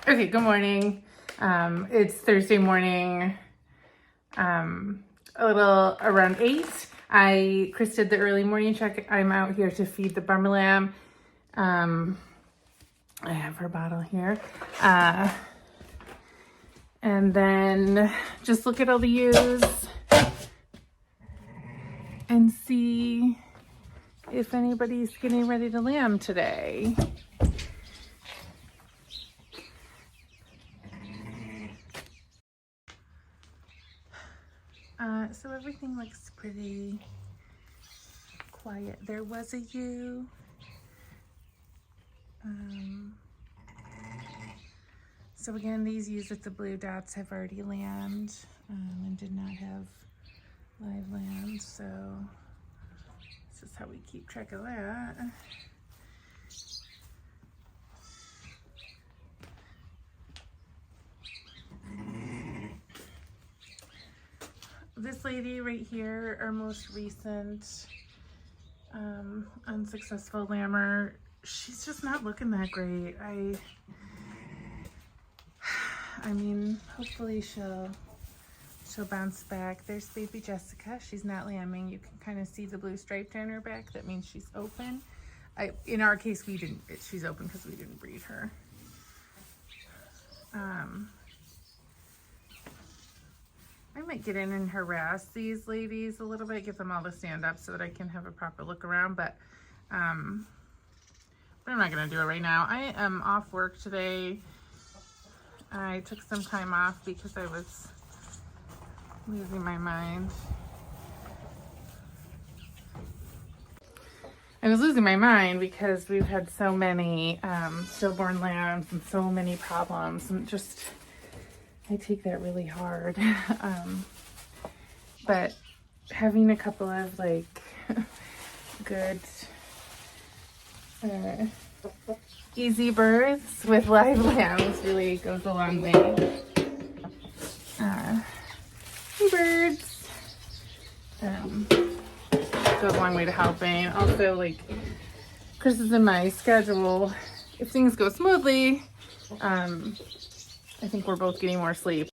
Okay, good morning. It's Thursday morning, a little around 8. Chris did the early morning check. I'm out here to feed the Burma lamb. I have her bottle here. And then just look at all the ewes and see if anybody's getting ready to lamb today. So everything looks pretty quiet. There was a ewe. So again, these ewes with the blue dots have already lambed and did not have live lambs. So this is how we keep track of that. This lady right here, our most recent unsuccessful lammer, she's just not looking that great. I mean, hopefully she'll bounce back. There's baby Jessica. She's not lambing. You can kind of see the blue stripe down her back. That means she's open. In our case, she's open because we didn't breed her. I might get in and harass these ladies a little bit, get them all to stand up so that I can have a proper look around, but I'm not gonna do it right now. I am off work today. I took some time off because I was losing my mind. I was losing my mind because we've had so many stillborn lambs and so many problems, and just I take that really hard. But having a couple of like good easy births with live lambs really goes a long way. Hey birds. Goes a long way to helping. Also, like, Chris is in my schedule. If things go smoothly, I think we're both getting more sleep.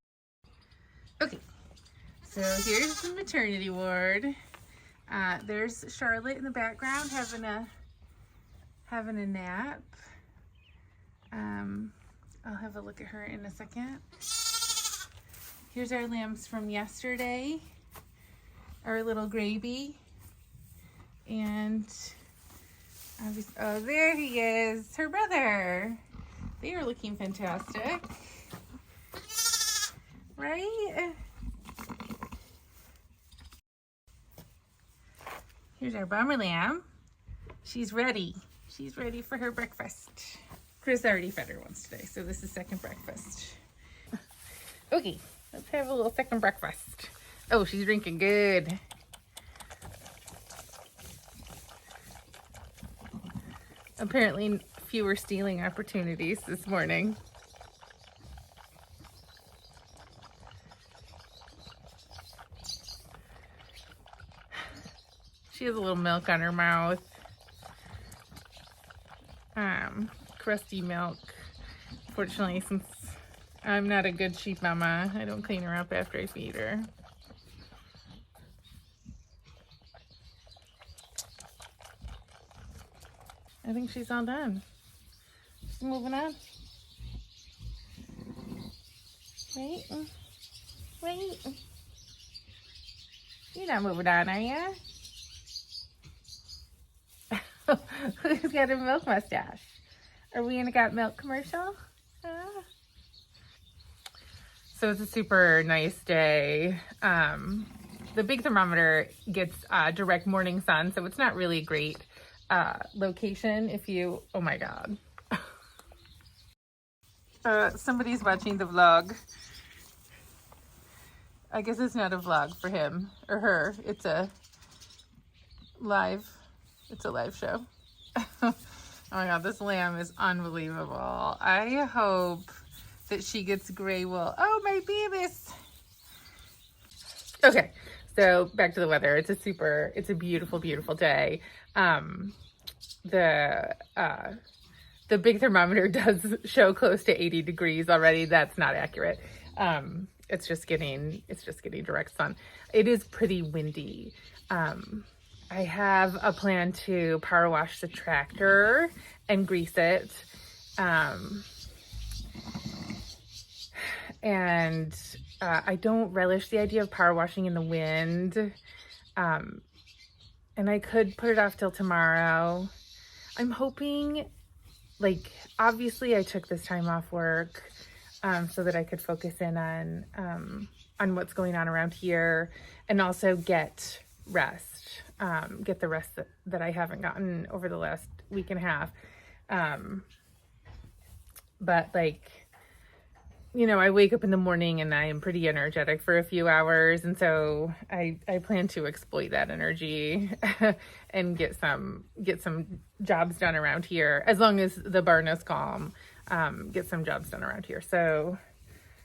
Okay, so here's the maternity ward. There's Charlotte in the background having a nap. I'll have a look at her in a second. Here's our lambs from yesterday, our little gravy, and oh, there he is, her brother. They are looking fantastic. Right? Here's our Burma lamb. She's ready. She's ready for her breakfast. Chris already fed her once today, so this is second breakfast. Okay, let's have a little second breakfast. Oh, she's drinking good. Apparently fewer stealing opportunities this morning. She has a little milk on her mouth. Crusty milk. Fortunately, since I'm not a good sheep mama, I don't clean her up after I feed her. I think she's all done. She's moving on. Wait. Wait. You're not moving on, are you? Who's got a milk mustache? Are we in a Got Milk commercial? So it's a super nice day. The big thermometer gets direct morning sun, so it's not really a great location if you, oh my God. Somebody's watching the vlog. I guess it's not a vlog for him or her. It's a live show. Oh my God, this lamb is unbelievable. I hope that she gets gray wool. Oh, my babies. Okay, so back to the weather. It's a beautiful, beautiful day. The the big thermometer does show close to 80 degrees already. That's not accurate. It's just getting direct sun. It is pretty windy. I have a plan to power wash the tractor and grease it. And I don't relish the idea of power washing in the wind. And I could put it off till tomorrow. I'm hoping, like, obviously I took this time off work so that I could focus in on what's going on around here and also get rest, get the rest that I haven't gotten over the last week and a half. But like, you know, I wake up in the morning and I am pretty energetic for a few hours. And so I plan to exploit that energy and get some jobs done around here. As long as the barn is calm, get some jobs done around here. So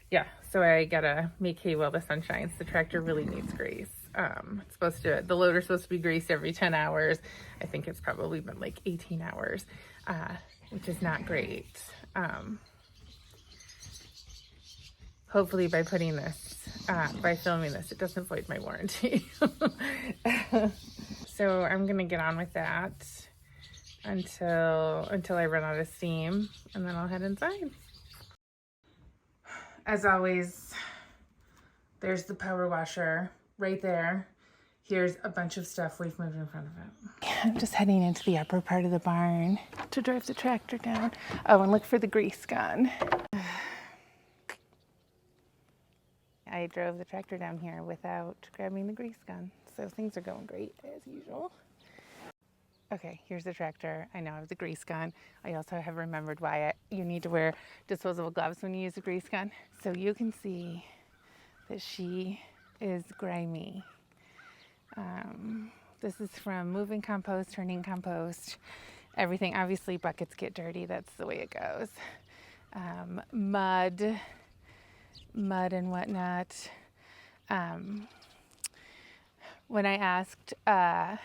yeah, so I gotta make hay while the sun shines. The tractor really needs grease. The loader's supposed to be greased every 10 hours. I think it's probably been like 18 hours, which is not great. Hopefully by filming this, it doesn't void my warranty. So I'm gonna get on with that until I run out of steam, and then I'll head inside. As always, there's the power washer right there. Here's a bunch of stuff we've moved in front of it. I'm just heading into the upper part of the barn to drive the tractor down. Oh, and look for the grease gun. I drove the tractor down here without grabbing the grease gun, so things are going great as usual. Okay, here's the tractor. I now have the grease gun. I also have remembered why you need to wear disposable gloves when you use a grease gun. So you can see that she is grimy. This is from moving compost, turning compost, everything. Obviously, buckets get dirty. That's the way it goes. Mud and whatnot. When I asked the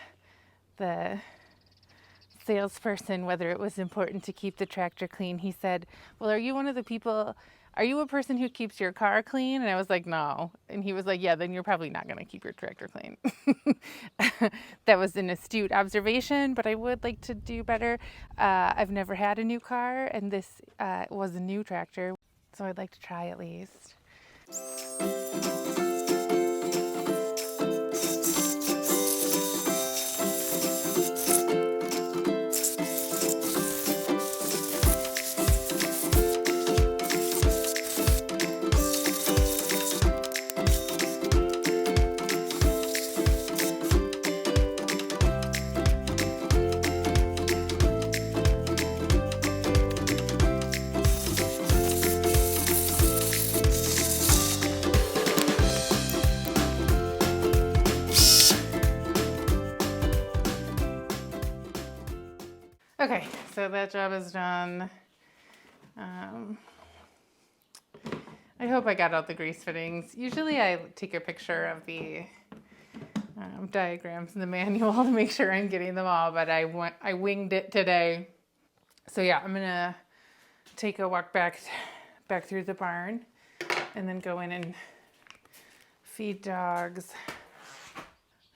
salesperson whether it was important to keep the tractor clean, he said, well, are you a person who keeps your car clean? And I was like, no. And he was like, yeah, then you're probably not going to keep your tractor clean. That was an astute observation, but I would like to do better. I've never had a new car, and this was a new tractor, so I'd like to try at least. Okay, so that job is done. I hope I got all the grease fittings. Usually I take a picture of the diagrams in the manual to make sure I'm getting them all, but I winged it today. So yeah, I'm gonna take a walk back through the barn and then go in and feed dogs.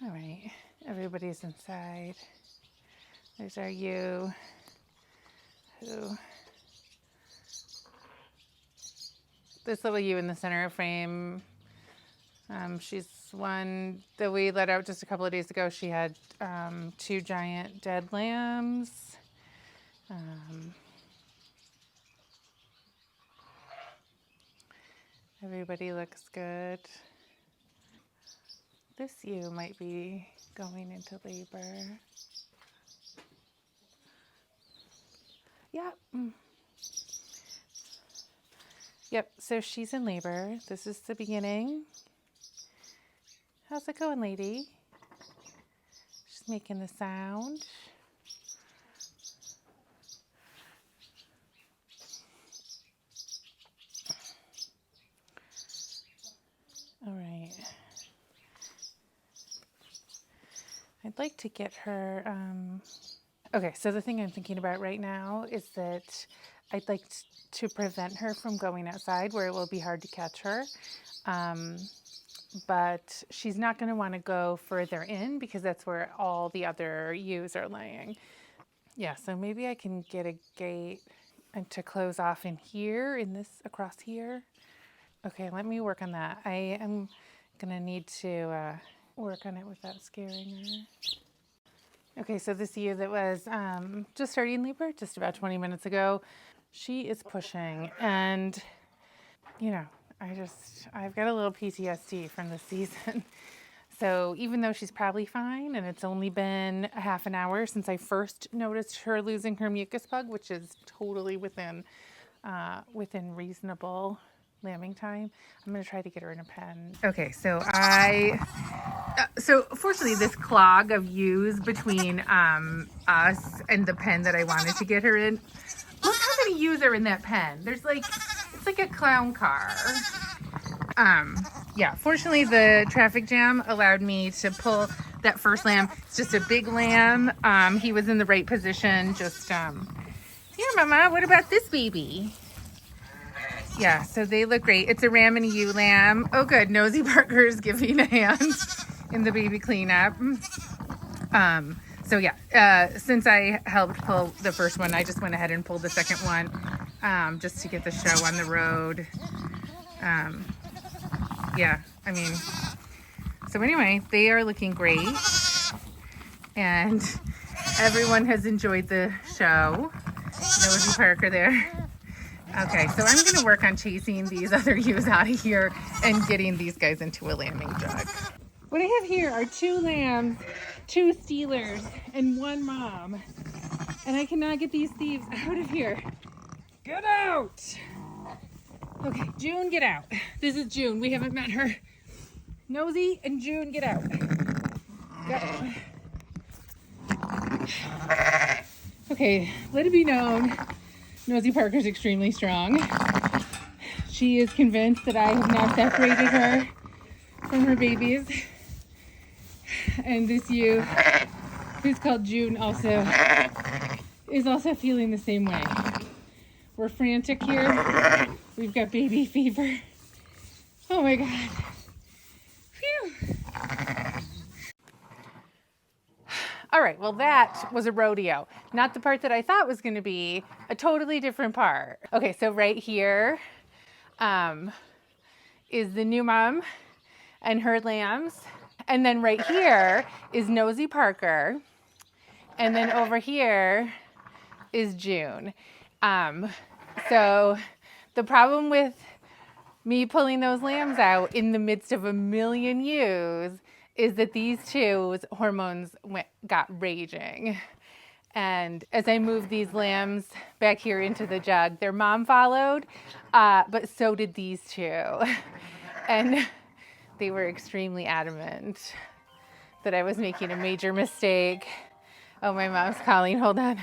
All right, everybody's inside. There's our ewe, this little ewe in the center frame. She's one that we let out just a couple of days ago. She had 2 giant dead lambs. Everybody looks good. This ewe might be going into labor. Yep. Yep, so she's in labor. This is the beginning. How's it going, lady? She's making the sound. All right. I'd like to get her Okay, so the thing I'm thinking about right now is that I'd like to prevent her from going outside where it will be hard to catch her. Um, but she's not going to want to go further in because that's where all the other ewes are laying. Yeah, so maybe I can get a gate and to close off in here, in this, across here. Okay, let me work on that. I am going to need to work on it without scaring her. Okay, so this ewe that was just starting labor just about 20 minutes ago, she is pushing, and you know, I've got a little PTSD from this season. So even though she's probably fine and it's only been a half an hour since I first noticed her losing her mucus plug, which is totally within reasonable lambing time, I'm going to try to get her in a pen. Okay, so so fortunately this clog of ewes between us and the pen that I wanted to get her in, look how many ewes are in that pen. There's like, it's like a clown car. Yeah, fortunately the traffic jam allowed me to pull that first lamb. It's just a big lamb. He was in the right position. Just, here, Mama, what about this baby? Yeah, so they look great. It's a ram and a ewe lamb. Oh, good. Nosy Parker's giving a hand in the baby cleanup. So yeah, since I helped pull the first one, I just went ahead and pulled the second one, just to get the show on the road. Yeah, I mean, so anyway, they are looking great, and everyone has enjoyed the show. Nosy Parker there. Okay, so I'm gonna work on chasing these other ewes out of here and getting these guys into a lambing jug. What I have here are 2 lambs, 2 stealers, and 1 mom. And I cannot get these thieves out of here. Get out! Okay, June, get out. This is June. We haven't met her. Nosy and June, get out. Go. Okay, let it be known, Nosy Parker's extremely strong. She is convinced that I have now separated her from her babies. And this ewe, who's called June, is also feeling the same way. We're frantic here. We've got baby fever. Oh my God. Phew. All right, well that was a rodeo. Not the part that I thought was gonna be, a totally different part. Okay, so right here is the new mom and her lambs. And then right here is Nosy Parker. And then over here is June. So the problem with me pulling those lambs out in the midst of a million ewes is that these two's hormones got raging. And as I moved these lambs back here into the jug, their mom followed, but so did these two. And they were extremely adamant that I was making a major mistake. Oh, my mom's calling, hold on.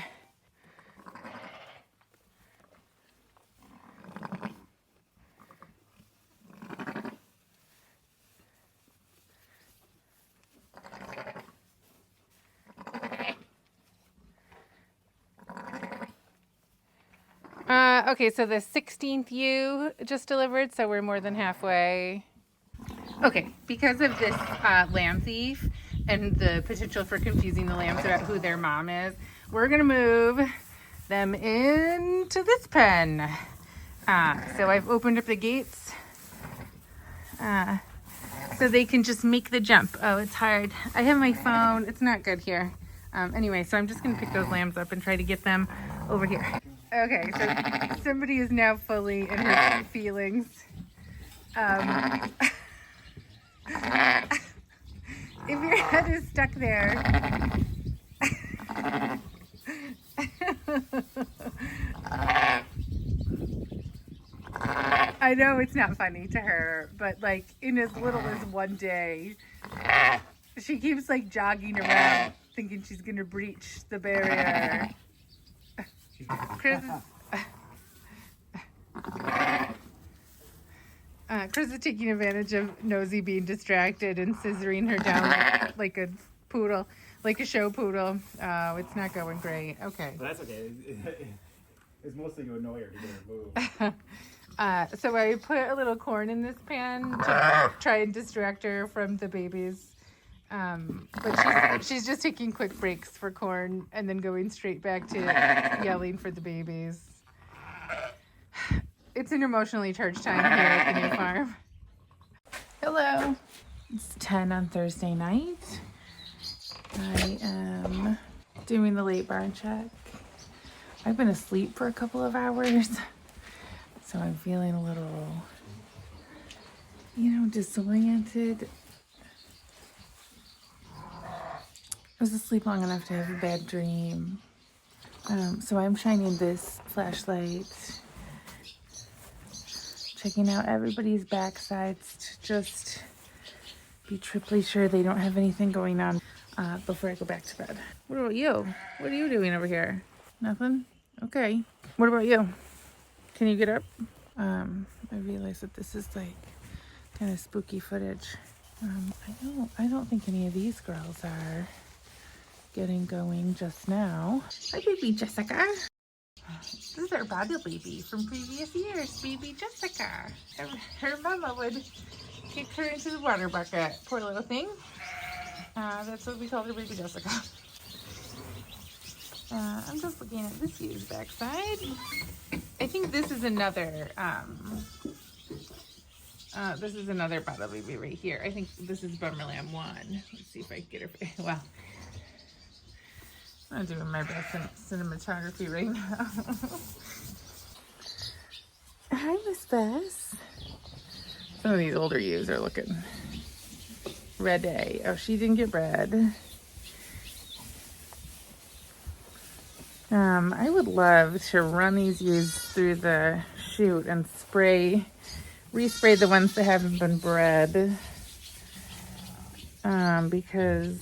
Okay, so the 16th ewe just delivered, so we're more than halfway. Okay, because of this lamb thief and the potential for confusing the lambs about who their mom is, we're gonna move them into this pen. So I've opened up the gates so they can just make the jump. Oh, it's hard. I have my phone. It's not good here. Anyway, so I'm just gonna pick those lambs up and try to get them over here. Okay, so somebody is now fully in her feelings. If your head is stuck there, I know it's not funny to her, but like in as little as one day, she keeps like jogging around thinking she's gonna breach the barrier. Chris is taking advantage of Nosy being distracted and scissoring her down like a poodle. Like a show poodle. Oh, it's not going great. Okay. But that's okay. It's mostly to annoy her to get her moved. So I put a little corn in this pan to try and distract her from the babies. But she's just taking quick breaks for corn and then going straight back to yelling for the babies. It's an emotionally charged time here at the new farm. Hello. It's 10 on Thursday night. I am doing the late barn check. I've been asleep for a couple of hours, so I'm feeling a little, disoriented. I was asleep long enough to have a bad dream. So I'm shining this flashlight, checking out everybody's backsides to just be triply sure they don't have anything going on before I go back to bed. What about you? What are you doing over here? Nothing? Okay. What about you? Can you get up? I realize that this is like kind of spooky footage. I don't think any of these girls are getting going just now. Hi, baby Jessica. This is our bottle baby from previous years, baby Jessica. Her mama would kick her into the water bucket. Poor little thing. That's what we called her, baby Jessica. I'm just looking at this year's backside. I think this is another bottle baby right here. I think this is Bummer Lamb 1. Let's see if I can get her. Well, I'm doing my best cinematography right now. Hi, Miss Bess. Some of these older ewes are looking red-a. Oh, she didn't get red. I would love to run these ewes through the chute and respray the ones that haven't been bred. Because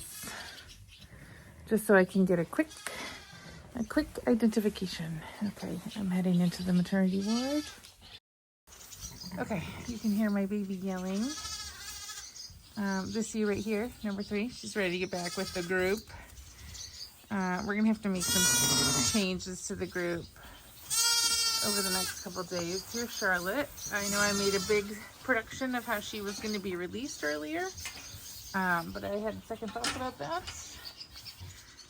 just so I can get a quick identification. Okay, I'm heading into the maternity ward. Okay, you can hear my baby yelling. This ewe right here, number 3, she's ready to get back with the group. We're gonna have to make some changes to the group over the next couple days. Here's Charlotte. I know I made a big production of how she was going to be released earlier, but I had second thoughts about that.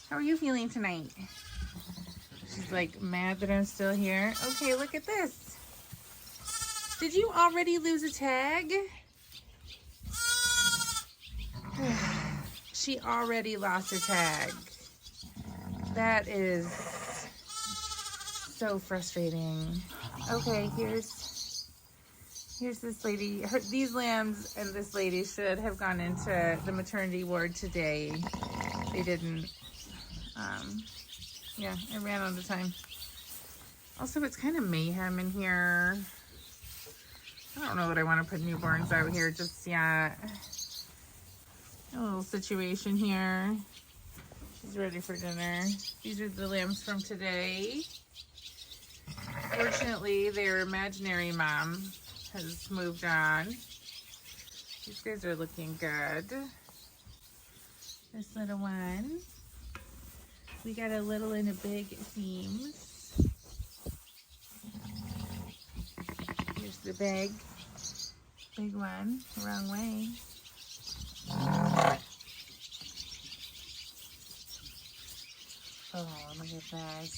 How are you feeling tonight? She's like mad that I'm still here. Okay, look at this. Did you already lose a tag? She already lost her tag. That is so frustrating. Okay, here's this lady. These lambs and this lady should have gone into the maternity ward today. They didn't. Yeah, I ran out of time. Also, it's kind of mayhem in here. I don't know that I want to put newborns out here just yet. A little situation here. She's ready for dinner. These are the lambs from today. Fortunately, their imaginary mom has moved on. These guys are looking good. This little one. We got a little and a big themes. Here's the big one, the wrong way. Oh, look at this.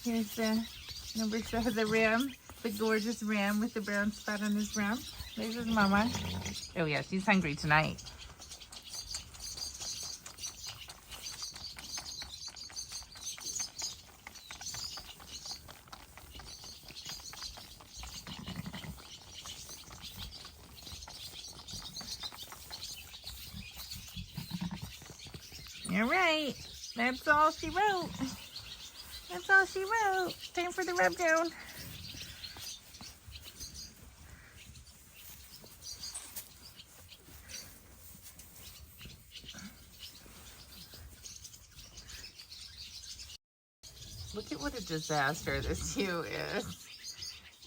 Here's the number 7, the ram, the gorgeous ram with the brown spot on his rump. There's his mama. Oh yeah, she's hungry tonight. All right, that's all she wrote. That's all she wrote. Time for the rub down. Look at what a disaster this ewe is.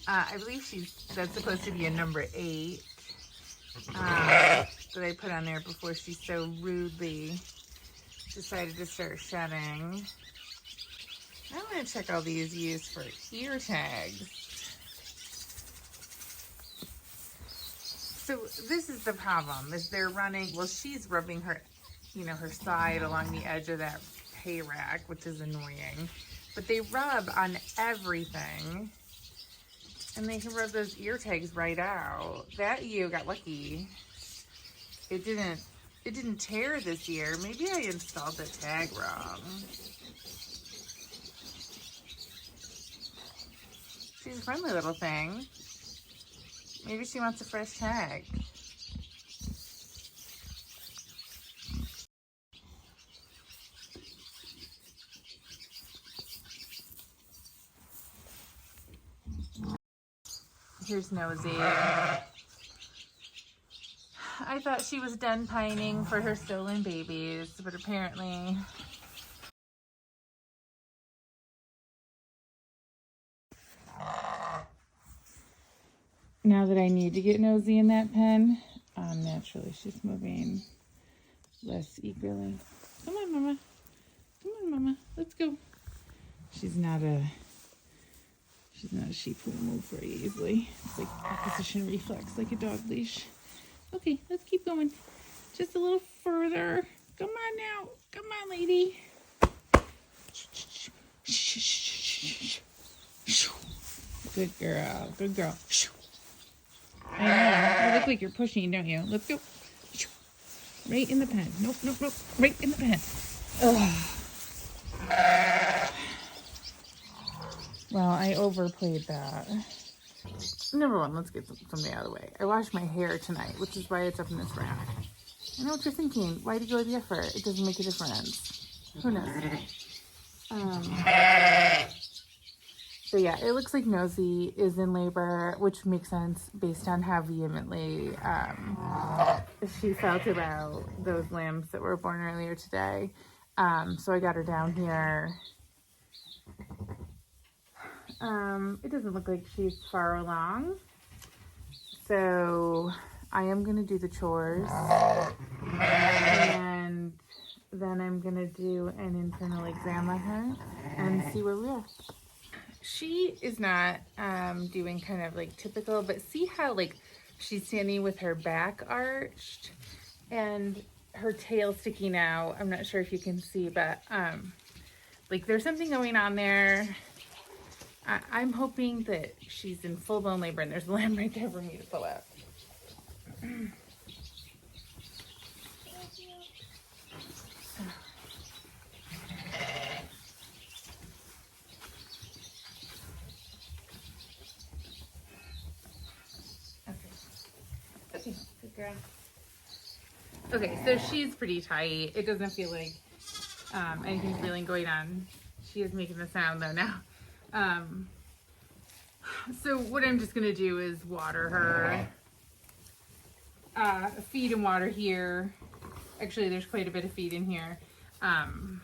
I believe that's supposed to be a number 8. that I put on there before she so rudely decided to start shedding. I want to check all these used for ear tags. So this is the problem, is they're running, well, she's rubbing her, her side along the edge of that hay rack, which is annoying. But they rub on everything. And they can rub those ear tags right out. That ewe got lucky. It didn't tear this year. Maybe I installed the tag wrong. She's a friendly little thing. Maybe she wants a fresh tag. Here's Nosy. I thought she was done pining for her stolen babies, but apparently... Now that I need to get Nosy in that pen, naturally she's moving less eagerly. Come on, Mama. Come on, Mama. Let's go. She's not a sheep who will move very easily. It's like acquisition reflex, like a dog leash. Okay, let's keep going. Just a little further. Come on now. Come on, lady. Good girl. Good girl. I know. You look like you're pushing, don't you? Let's go. Right in the pen. Nope, nope, nope. Right in the pen. Ugh. Well, I overplayed that. Number one, let's get something out of the way. I washed my hair tonight, which is why it's up in this rack. I know what you're thinking. Why do you go to the effort? It doesn't make a difference. Who knows? So yeah, it looks like Nosy is in labor, which makes sense based on how vehemently she felt about those lambs that were born earlier today. So I got her down here. It doesn't look like she's far along. So I am going to do the chores. And then I'm going to do an internal exam on her and see where we are. She is not doing kind of like typical, but see how like she's standing with her back arched and her tail sticking out. I'm not sure if you can see, but like there's something going on there. I'm hoping that she's in full-blown labor, and there's a lamb right there for me to pull out. Okay, good girl. Okay, so she's pretty tight. It doesn't feel like anything's really going on. She is making the sound though now. So what I'm just gonna do is water her. Feed and water here. Actually, there's quite a bit of feed in here. And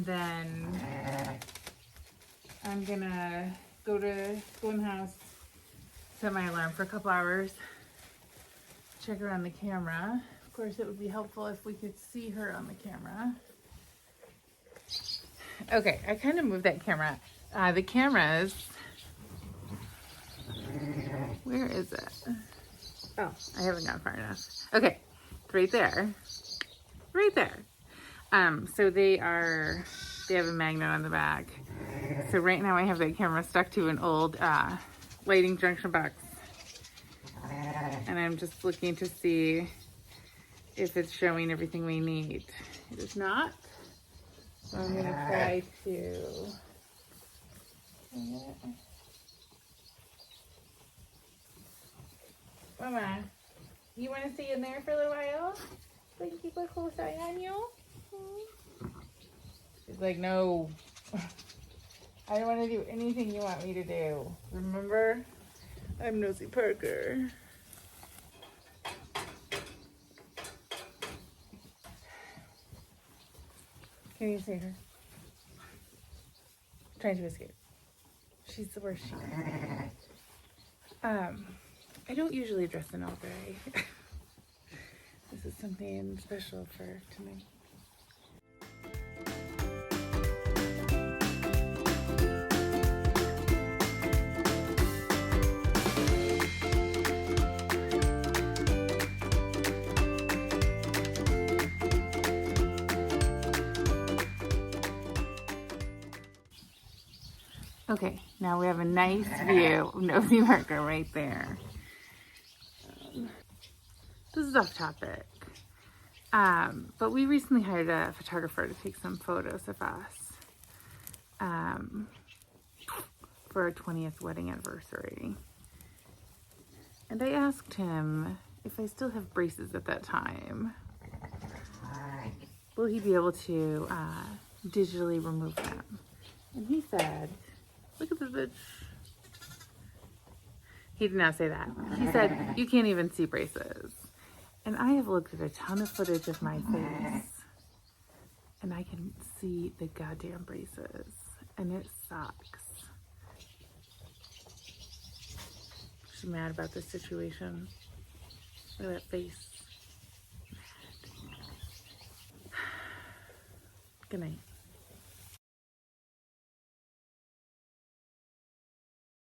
then I'm gonna go in the house, set my alarm for a couple hours, check her on the camera. Of course, it would be helpful if we could see her on the camera. Okay, I kind of moved that camera. The cameras, where is it? Oh, I haven't gone far enough. Okay, it's right there. Right there. So they have a magnet on the back. So right now I have that camera stuck to an old lighting junction box. And I'm just looking to see if it's showing everything we need. It is not. So I'm gonna try to... Mama, you want to stay in there for a little while? So I can keep a close eye on you? She's like, no. I don't want to do anything you want me to do. Remember? I'm Nosy Parker. Can you see her? Trying to escape. She's the worst. I don't usually dress in all gray. This is something special for tonight. Okay, now we have a nice view of Nosy Marker right there. This is off topic, but we recently hired a photographer to take some photos of us for our 20th wedding anniversary. And I asked him if I still have braces at that time. Will he be able to digitally remove them? And he said, look at this bitch. He did not say that. He said, you can't even see braces. And I have looked at a ton of footage of my face, and I can see the goddamn braces, and it sucks. She's mad about this situation. Look at that face. Good night.